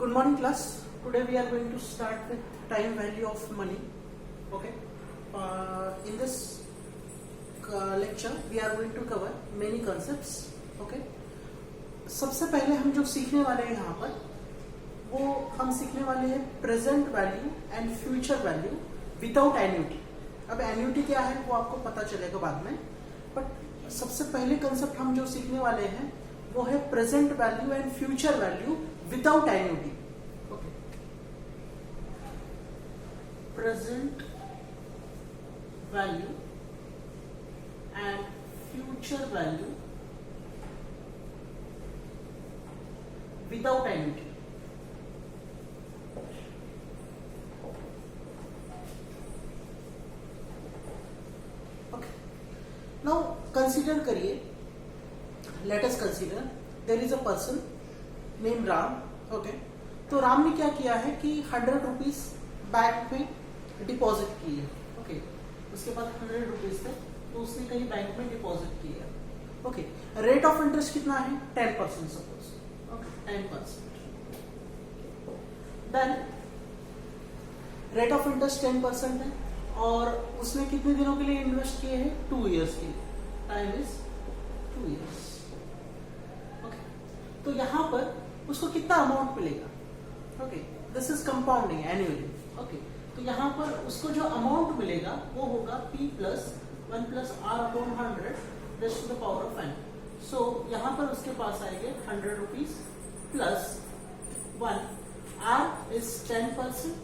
Good morning class. Today we are going to start with time value of money. Okay. In this lecture we are going to cover many concepts. Okay. सबसे पहले हम जो सीखने वाले हैं यहाँ पर वो हम सीखने वाले हैं present value and future value without annuity. अब एन्युटी क्या है वो आपको पता चलेगा बाद में, बट सबसे पहले कंसेप्ट हम जो सीखने वाले हैं वो है present value and future value without annuity. Okay, present value and future value without annuity. Now consider करिए, let us consider there is a person named Ram. Okay, तो राम ने क्या किया है कि 100 रुपीज बैंक में डिपॉजिट किए. ओके, उसके पास 100 रुपीज थे तो उसने कहीं बैंक में डिपॉजिट किया. ओके, रेट ऑफ इंटरेस्ट कितना है? 10% suppose. Okay, 10%. Then rate of interest 10% है और उसने कितने दिनों के लिए इन्वेस्ट किए हैं? 2 इयर्स के लिए. Time is 2 years. ओके, तो यहां पर उसको कितना अमाउंट मिलेगा? Okay, this is compounding annually. Okay, तो यहां पर उसको जो अमाउंट मिलेगा वो होगा P plus 1 plus R upon 100 raise to the power of n. So यहां पर उसके पास आएंगे 100 rupees plus 1. R is 10%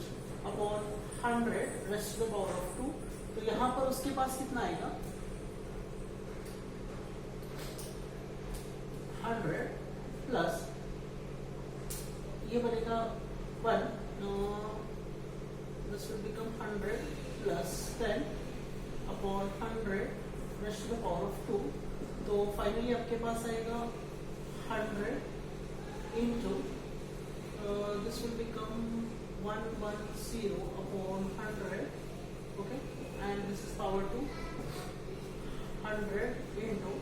upon 100 raise to the power of 2. तो यहां पर उसके पास कितना आएगा? 100 प्लस ये बनेगा 1. This will become 100 plus 10 upon 100 raise to the power of 2. तो फाइनली आपके पास आएगा 100 into this will become 110 upon 100. Okay, and this is power 2. 100 into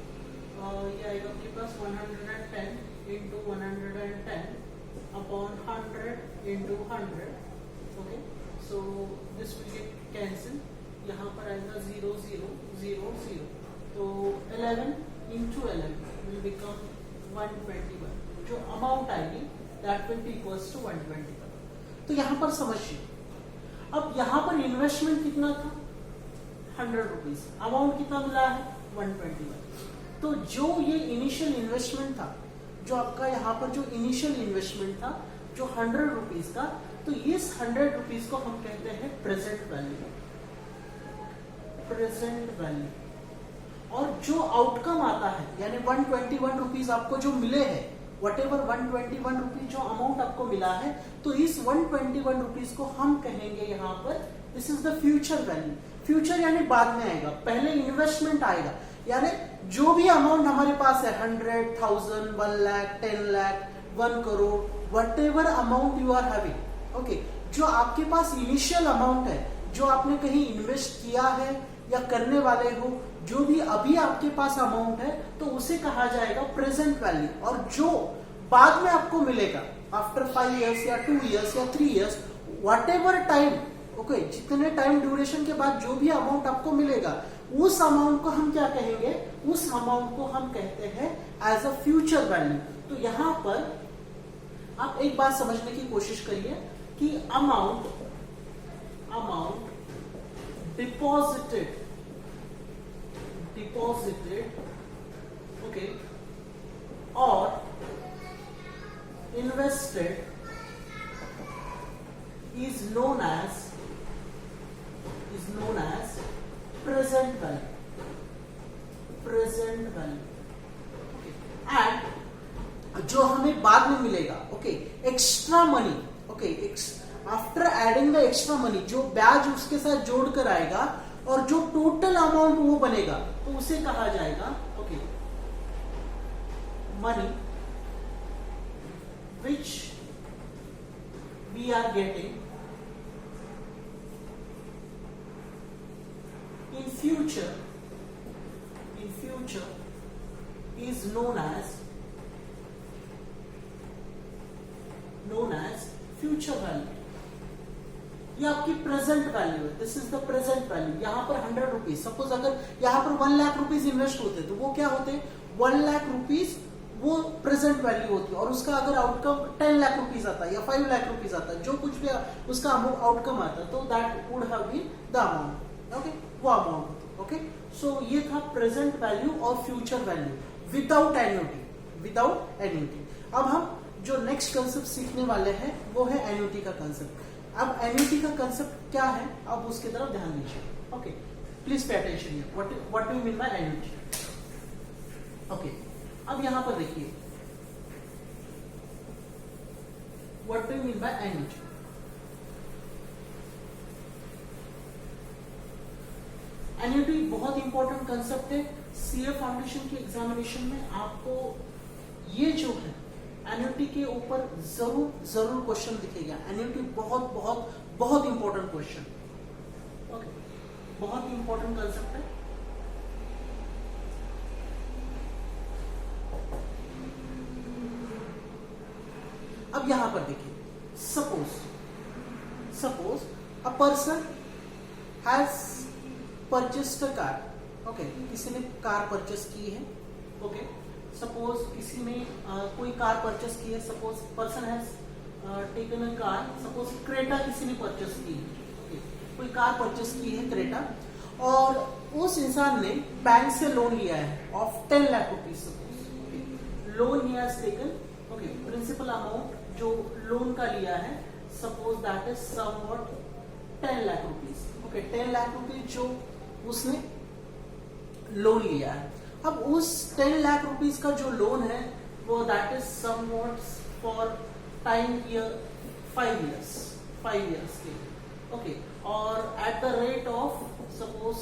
ये आएगा आपके पास 110 into 110 upon 100 into 100. Okay, so this will get cancel. यहाँ पर आएगा 0 0 0 0. तो 11 into 11 will become 121. जो अमाउंट आएगी that will be equals to 121. तो यहां पर समझिए, अब यहां पर इन्वेस्टमेंट कितना था? 100 रुपीज. अमाउंट कितना मिला है? 121. तो जो ये इनिशियल इन्वेस्टमेंट था, जो आपका यहां पर जो इनिशियल इन्वेस्टमेंट था जो 100 रुपीज का, तो इस 100 रुपीज को हम कहते हैं प्रेजेंट वैल्यू. Present value. और जो आउटकम आता है यानी 121 रुपीज आपको जो मिले हैं, whatever 121 रुपीज जो अमाउंट आपको मिला है, तो इस 121 रुपीज को हम कहेंगे यहाँ पर this is the future value. Future यानी बाद में आएगा, पहले इन्वेस्टमेंट आएगा. यानी जो भी अमाउंट हमारे पास है 100,000, 1 lakh, 10 lakh, 1 crore, whatever amount you are having. Okay, जो आपके पास इनिशियल अमाउंट है, जो आपने कहीं इन्वेस्ट किया है या करने वाले हो, जो भी अभी आपके पास अमाउंट है, तो उसे कहा जाएगा प्रेजेंट वैल्यू. और जो बाद में आपको मिलेगा आफ्टर 5 इयर्स या 2 इयर्स या 3 years, what ever time, okay, जितने टाइम ड्यूरेशन के बाद जो भी अमाउंट आपको मिलेगा, उस अमाउंट को हम क्या कहेंगे? उस अमाउंट को हम कहते हैं एज अ फ्यूचर वैल्यू. तो यहां पर आप एक बात समझने की कोशिश करिए कि amount deposited, okay, or invested is known as present value. Okay, and जो हमें बाद में मिलेगा, okay, extra money, okay, after adding the extra money, जो ब्याज उसके साथ जोड़कर आएगा और जो टोटल अमाउंट वो बनेगा, तो उसे कहा जाएगा, okay, money which we are getting in future is known as future value, ये आपकी प्रेजेंट वैल्यू है, this is the present value. यहाँ पर 100 रुपीज, सपोज अगर यहाँ पर 1 लाख रुपीज इन्वेस्ट होते तो वो क्या होते, 1 लाख रुपीज वो प्रेजेंट वैल्यू होती है, और उसका अगर आउटकम 10 लाख रुपीज आता है या 5 लाख रुपीज आता है, जो कुछ भी उसका आउटकम आता है, तो that would have been the amount. Okay, वो अमाउंट। ओके, सो ये था प्रेजेंट वैल्यू और future value without annuity, without annuity. अब हम जो नेक्स्ट कंसेप्ट सीखने वाले हैं वो है एन्युटी का कंसेप्ट। अब एन्युटी का कंसेप्ट क्या है, अब उसकी तरफ ध्यान दीजिए। Okay, please pay attention here, what do you mean by annuity. Okay, अब यहां पर देखिए, what do you mean by annuity. Annuity बहुत इंपॉर्टेंट कंसेप्ट है, सीए फाउंडेशन की एग्जामिनेशन में आपको ये जो है एन्युटी के ऊपर जरूर क्वेश्चन दिखेगा। एन्युटी बहुत बहुत बहुत इंपॉर्टेंट क्वेश्चन। ओके, बहुत इंपॉर्टेंट कंसेप्ट है। अब यहां पर देखिए, suppose a person has purchased a car. Okay, किसी ने कार परचेस की है। ओके, सपोज किसी ने कोई कार परचेस की है, suppose person has taken a car, suppose Creta किसी ने परचेस की है। okay, कोई कार परचेस की है क्रेटा, और उस इंसान ने बैंक से लोन लिया है of 10 lakh rupees. Suppose loan he has taken, okay, principal amount जो लोन का लिया है, suppose that is somewhat 10 lakh rupees. Okay, 10 lakh rupees जो उसने लोन लिया है। अब उस 10 लाख रुपीज का जो लोन है वो that is somewhat for time year 5 years के लिए। ओके, और at the rate of suppose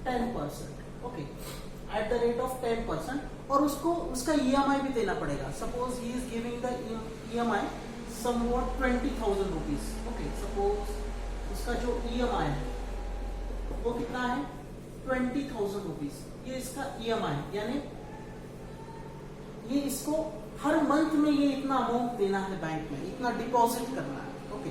10%। Okay, at the rate of 10%, और उसको उसका ईएमआई भी देना पड़ेगा। Suppose he is giving the EMI somewhat 20,000 rupees. Okay, suppose उसका जो ईएमआई है वो कितना है, 20,000 रुपीज। ये इसका ईएमआई, यानी ये इसको हर मंथ में ये इतना अमाउंट देना है बैंक में, इतना डिपॉजिट करना है। ओके,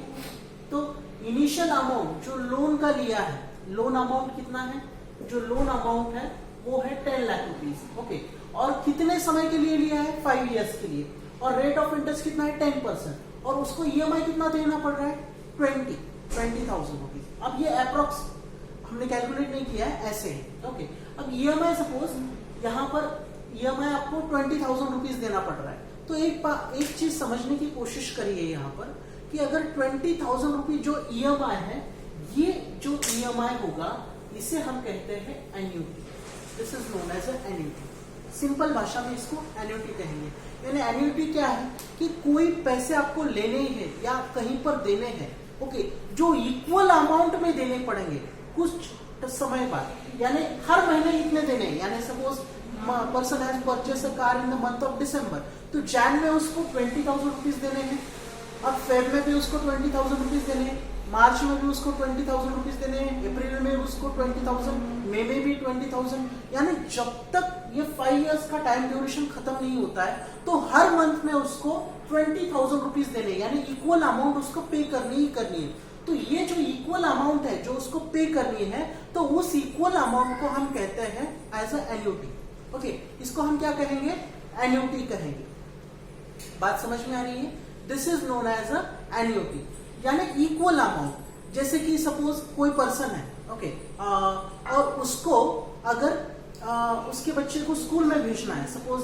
तो इनिशियल अमाउंट जो लोन का लिया है, लोन अमाउंट कितना है, जो लोन अमाउंट है वो है 10 लाख रुपीज। ओके, और कितने समय के लिए लिया है, 5 इयर्स के लिए, और रेट ऑफ इंटरेस्ट कितना है, 10%, और उसको ईएमआई कितना देना पड़ रहा है, 20,000 रुपीज। अब ये अप्रोक्स हमने कैलकुलेट नहीं किया है, ऐसे है। ओके, अब ईएमआई सपोज यहाँ पर ईएमआई आपको 20,000 रुपीज देना पड़ रहा है, तो एक चीज समझने की कोशिश करिए यहाँ पर कि अगर 20,000 रुपीज जो ईएमआई है, ये जो ईएमआई होगा इसे हम कहते हैं annuity. This is known as annuity. Simple भाषा में इसको एन्युटी कहेंगे। यानी एन्युटी क्या है कि कोई पैसे आपको लेने ही है या कहीं पर देने हैं, ओके, जो इक्वल अमाउंट में देने पड़ेंगे कुछ समय बाद, यानी हर महीने इतने देने हैं। यानी suppose person has purchase a car in the month of December, तो जैन में उसको 20,000 रुपीज देने हैं, अब फेब में भी उसको 20,000 रुपीज देने हैं, मार्च में भी उसको 20,000 रुपीज देने हैं, अप्रैल में उसको 20,000, मई में भी 20,000। यानी जब तक ये 5 इयर्स का टाइम ड्यूरेशन खत्म नहीं होता है तो हर मंथ में उसको 20,000 रुपीज देने, यानी इक्वल अमाउंट उसको पे करनी ही करनी है। तो ये जो इक्वल अमाउंट है जो उसको पे करनी है, तो उस इक्वल अमाउंट को हम कहते हैं एज अ एन्युटी। ओके, इसको हम क्या कहेंगे, एन्युटी कहेंगे। बात समझ में आ रही है? This is known as a annuity, यानी इक्वल अमाउंट। जैसे कि सपोज कोई पर्सन है, ओके, और उसको अगर उसके बच्चे को स्कूल में भेजना है सपोज,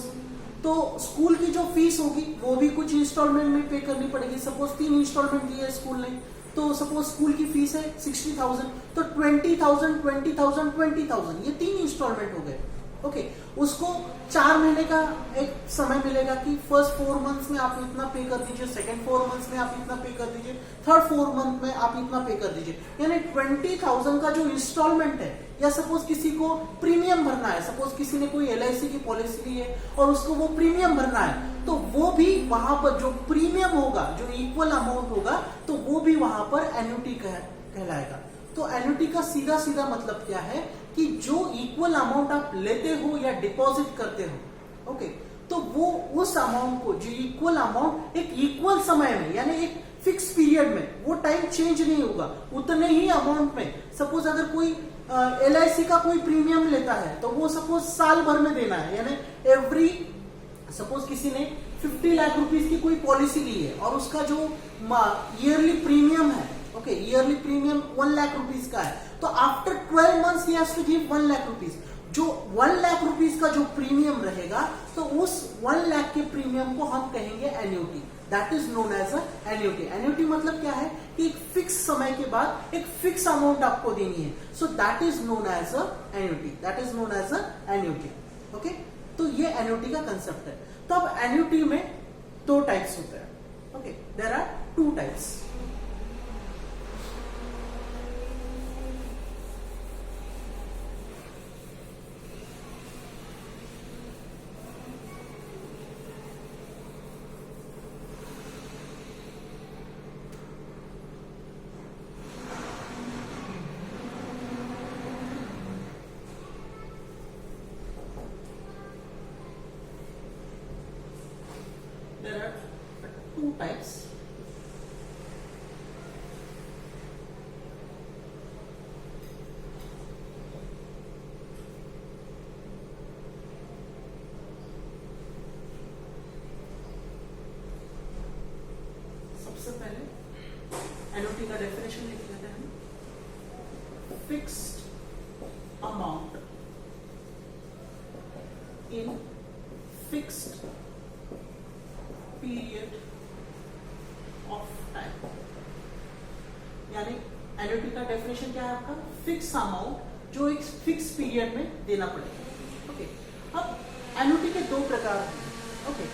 तो स्कूल की जो फीस होगी वो भी कुछ इंस्टॉलमेंट में पे करनी पड़ेगी। सपोज 3 इंस्टॉलमेंट दिए है स्कूल ने, तो सपोज स्कूल की फीस है 60,000, तो 20,000, 20,000, 20,000, ये 3 इंस्टॉलमेंट हो गए। ओके, उसको 4 महीने का एक समय मिलेगा कि फर्स्ट 4 मंथ्स में आप इतना पे कर दीजिए, सेकंड 4 मंथ्स में आप इतना पे कर दीजिए, थर्ड 4 मंथ में आप इतना पे कर दीजिए। यानी 20,000 का जो इंस्टॉलमेंट है, या सपोज किसी को प्रीमियम भरना है, सपोज किसी ने कोई LIC की पॉलिसी ली है और उसको वो प्रीमियम भरना है, तो वो भी वहां पर जो प्रीमियम होगा, जो इक्वल अमाउंट होगा, तो वो भी वहां पर एन्युटी कहलाएगा। तो एन्युटी का सीधा सीधा मतलब क्या है कि जो इक्वल अमाउंट आप लेते हो या डिपॉजिट करते हो, ओके, तो वो उस अमाउंट को, जो इक्वल अमाउंट एक इक्वल समय में, यानी एक फिक्स पीरियड में, वो टाइम चेंज नहीं होगा, उतने ही अमाउंट में। सपोज अगर कोई LIC का कोई प्रीमियम लेता है तो वो सपोज साल भर में देना है, यानी एवरी, सपोज किसी ने 50 लाख रुपीस की कोई पॉलिसी ली है और उसका जो ईयरली प्रीमियम है, okay, yearly premium 1 lakh rupees का है, तो after 12 months he has to give 1 lakh rupees. जो 1 लाख रुपीस का जो प्रीमियम रहेगा, तो उस 1 लाख के प्रीमियम को हम कहेंगे annuity. That is known as a annuity. Annuity मतलब क्या है कि एक फिक्स समय के बाद एक फिक्स अमाउंट आपको देनी है, so that is known as a annuity. That is known as a annuity. Okay, तो ये एन्युटी का कंसेप्ट है। तो अब एन्युटी में 2 टाइप्स होते हैं। Okay, there are 2 types. There are 2 types. सबसे पहले एन्युटी का डेफिनेशन लिख लेते हैं। Fixed amount in fixed period of time. यानी एन्युटी का डेफिनेशन क्या है आपका? फिक्स अमाउंट जो एक फिक्स पीरियड में देना पड़ेगा। ओके, अब एन्युटी के 2 प्रकार हैं। ओके,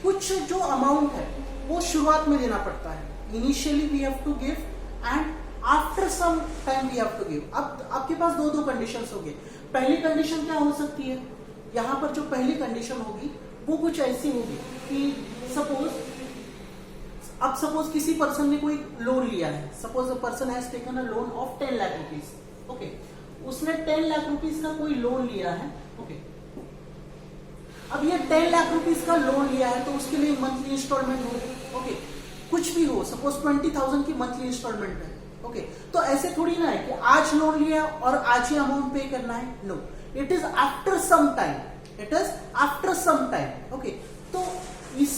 कुछ जो अमाउंट है वो शुरुआत में देना पड़ता है, initially we have to give and after some time we have to give. अब आपके पास 2 कंडीशंस होंगे। पहली कंडीशन क्या हो सकती है? यहां पर जो पहली कंडीशन होगी वो कुछ ऐसी होगी कि सपोज किसी पर्सन ने कोई लोन लिया है। Suppose a person has taken a loan of 10 lakh rupees. Okay, उसने 10 लाख रुपीज का कोई लोन लिया है। ओके, अब ये 10 लाख रुपीज का लोन लिया है तो उसके लिए मंथली इंस्टॉलमेंट हो। ओके, कुछ भी हो, सपोज 20,000 की मंथली इंस्टॉलमेंट है। ओके, तो ऐसे थोड़ी ना है कि आज लोन लिया और आज ही अमाउंट पे करना है। No, it is after some time. It is after some time. Okay, तो इस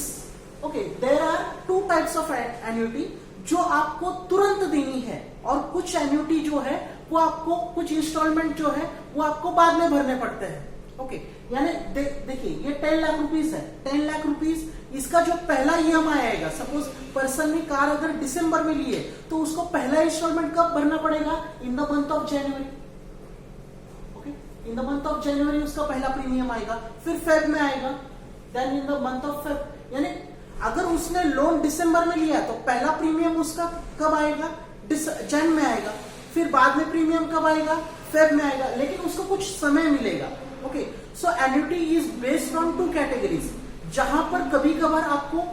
there are 2 types of annuity जो आपको तुरंत देनी है, और कुछ एन्युटी जो है वो आपको, कुछ इंस्टॉलमेंट जो है वो आपको बाद में भरने पड़ते हैं। ओके, यानी देखिए ये 10 लाख रुपीस है। 10 लाख रुपीस, इसका जो पहला EMI आएगा, सपोज पर्सन ने कार अगर दिसंबर में ली है तो उसको पहला इंस्टॉलमेंट कब भरना पड़ेगा? In the month of January. Okay, in the month of January उसका पहला प्रीमियम आएगा, फिर फेब में आएगा, then in the month of Feb. यानी अगर उसने लोन दिसंबर में लिया तो पहला प्रीमियम उसका कब आएगा? जन में आएगा, फिर बाद में प्रीमियम कब आएगा? फेब में आएगा, लेकिन उसको कुछ समय मिलेगा। Okay, so annuity is based on 2 categories, जहां पर कभी कभार आपको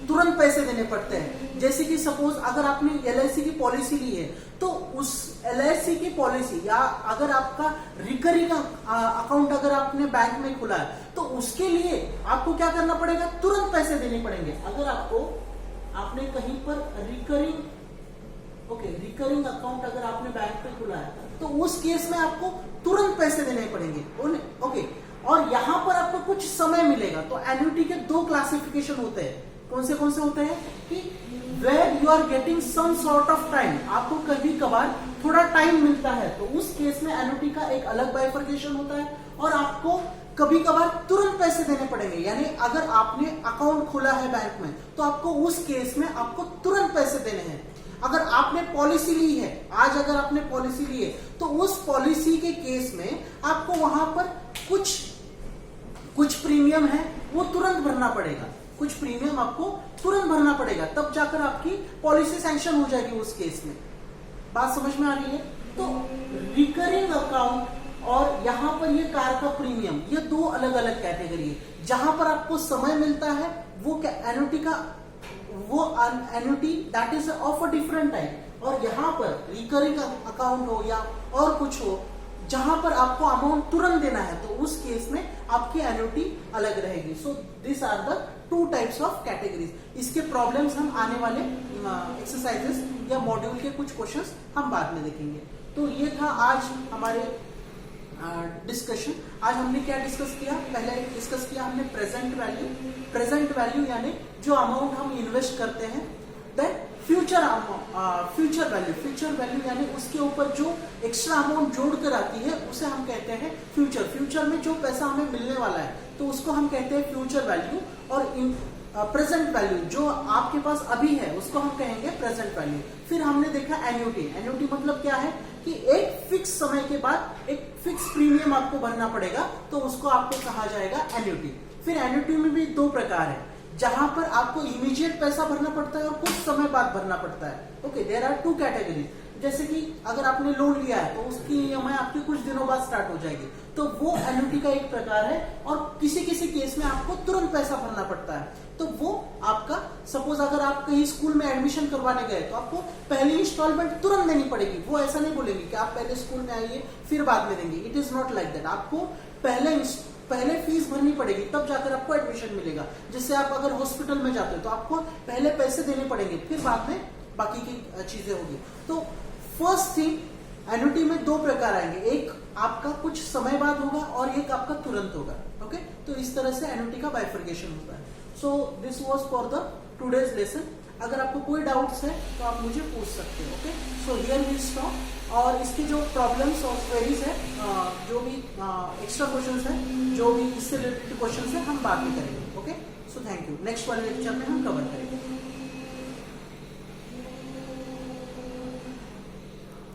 तुरंत पैसे देने पड़ते हैं। जैसे कि सपोज अगर आपने LIC की पॉलिसी ली है तो उस LIC की पॉलिसी, या अगर आपका रिकरिंग अकाउंट अगर आपने बैंक में खुला है तो उसके लिए आपको क्या करना पड़ेगा? तुरंत पैसे देने पड़ेंगे। अगर आपने कहीं पर रिकरिंग अकाउंट अगर आपने बैंक में खुला है तो उस केस में आपको तुरंत पैसे देने पड़ेंगे। ओके, और यहां पर आपको कुछ समय मिलेगा। तो एन्युटी के 2 क्लासिफिकेशन होते हैं। कौन से होते हैं? कि where you are getting some sort of time, आपको कभी कभार थोड़ा टाइम मिलता है, तो उस केस में एन्युटी का एक अलग बाइफर्केशन होता है, और आपको कभी कभार तुरंत पैसे देने पड़ेंगे। यानी अगर आपने अकाउंट खोला है बैंक में तो आपको उस केस में आपको तुरंत पैसे देने हैं। अगर आपने पॉलिसी ली है, आज अगर आपने पॉलिसी ली है तो उस पॉलिसी के केस में आपको वहां पर कुछ प्रीमियम है वो तुरंत भरना पड़ेगा। कुछ प्रीमियम आपको तुरंत भरना पड़ेगा, तब जाकर आपकी पॉलिसी सैंक्शन हो जाएगी उस केस में। बात समझ में आ रही है? तो रिकरिंग अकाउंट और यहाँ पर ये कार का प्रीमियम, ये 2 अलग अलग कैटेगरी है। जहां पर आपको समय मिलता है वो annuity that is of a different type, और यहाँ पर रिकरिंग अकाउंट हो या और कुछ हो, जहां पर आपको अमाउंट तुरंत देना है तो उस केस में आपकी एन्युटी अलग रहेगी। So this are the 2 types of categories. इसके प्रॉब्लम्स हम आने वाले एक्सरसाइजेस या मॉड्यूल के कुछ क्वेश्चंस हम बाद में देखेंगे। तो ये था आज हमारे डिस्कशन। आज हमने क्या डिस्कस किया? पहले डिस्कस किया हमने प्रेजेंट वैल्यू। प्रेजेंट वैल्यू यानी जो अमाउंट हम इन्वेस्ट करते हैं। Then future value. Future value यानी उसके ऊपर जो एक्स्ट्रा अमाउंट जोड़कर आती है उसे हम कहते हैं फ्यूचर। फ्यूचर में जो पैसा हमें मिलने वाला है तो उसको हम कहते हैं फ्यूचर वैल्यू। और प्रेजेंट वैल्यू जो आपके पास अभी है उसको हम कहेंगे प्रेजेंट वैल्यू। फिर हमने देखा एन्युटी। एन्युटी मतलब क्या है कि एक फिक्स समय के बाद एक फिक्स प्रीमियम आपको भरना पड़ेगा तो उसको आपको कहा जाएगा एन्युटी। फिर एन्युटी में भी 2 प्रकार है, जहां पर आपको इमीडिएट पैसा भरना पड़ता है और कुछ समय बाद भरना पड़ता है। Okay, there are 2 categories. जैसे कि अगर आपने लोन लिया है तो उसकी ईएमआई आपकी कुछ दिनों बाद स्टार्ट हो जाएगी, तो वो एन्युटी का एक प्रकार है। और किसी किसी केस में आपको तुरंत पैसा भरना पड़ता है, तो वो आपका सपोज अगर आप कहीं स्कूल में एडमिशन करवाने गए तो आपको पहली इंस्टॉलमेंट तुरंत देनी पड़ेगी। वो ऐसा नहीं बोलेंगे कि आप पहले स्कूल में आइए फिर बाद में देंगे। It is not like that. आपको पहले फीस भरनी पड़ेगी तब जाकर आपको एडमिशन मिलेगा। जैसे आप अगर हॉस्पिटल में जाते हो तो आपको पहले पैसे देने पड़ेंगे, फिर बाद में बाकी की चीजें होगी। तो फर्स्ट थिंग, एन्युटी में 2 प्रकार आएंगे, एक आपका कुछ समय बाद होगा और एक आपका तुरंत होगा। ओके, तो इस तरह से एन्युटी का बाइफर्केशन होता है। So this was for the today's lesson. अगर आपको कोई डाउट्स है तो आप मुझे पूछ सकते हो। Okay, so here we stop. और इसके जो प्रॉब्लम्स और क्वेरीज है, जो भी एक्स्ट्रा क्वेश्चंस है, जो भी इससे रिलेटेड क्वेश्चंस है, हम बाद में करेंगे। Okay, so thank you. Next वाले लेक्चर में हम कवर करेंगे।